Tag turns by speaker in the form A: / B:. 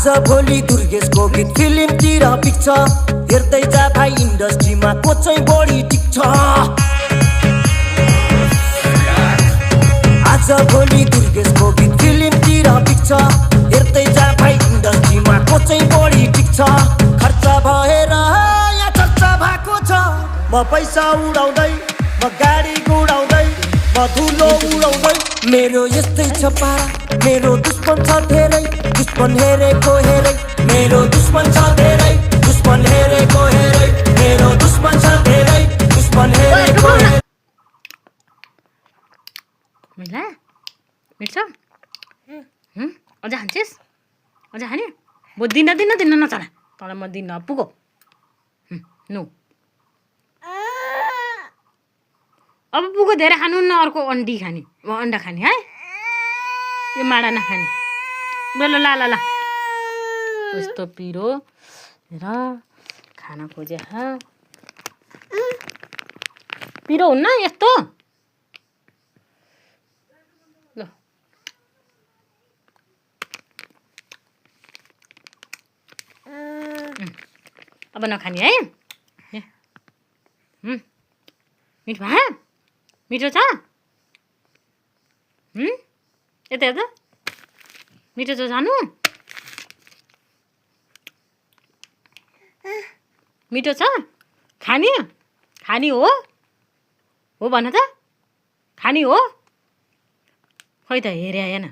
A: आज भोलि दुर्गेशको गीत फिल्मतिर पिक्छ हेर्दै जा भाइ इन्डस्ट्रीमा को चाहिँ बढी टिक्छ आज भोलि दुर्गेशको गीत फिल्मतिर पिक्छ हेर्दै जा भाइ इन्डस्ट्रीमा को चाहिँ बढी टिक्छ खर्च भएर यहाँ चर्चा भएको छ म पैसा उडाउँदै म गाडी गुडाउँदै म धुलो उडाउँदै मेरो यस्तै छ पारा मेरो दुश्मन छ धेरै दुश्मन हेरेको हेरै मेरो दुश्मन छ धेरै दुश्मन हेरेको हेरै मेरो दुश्मन छ धेरै दुश्मन हेरेको हेरै
B: मिला मिर्छ अझ खान्छेस् अझ खाने म दिन नचला तँलाई म दिन पुगो नु अब पुगो धेरै खानु न अर्को अन्डी खाने म अन्डा खाने है यो माडा नखाने ल ल ल ल यस्तो पिरो र खाना खोजे पिरो हुन्न यस्तो ल अब नखाने है मिठो भए मिठो छ यता हेर्दा मिठो छ जानु मिठो छ खाने खाने हो भन त खाने हो खै त हेरे आएन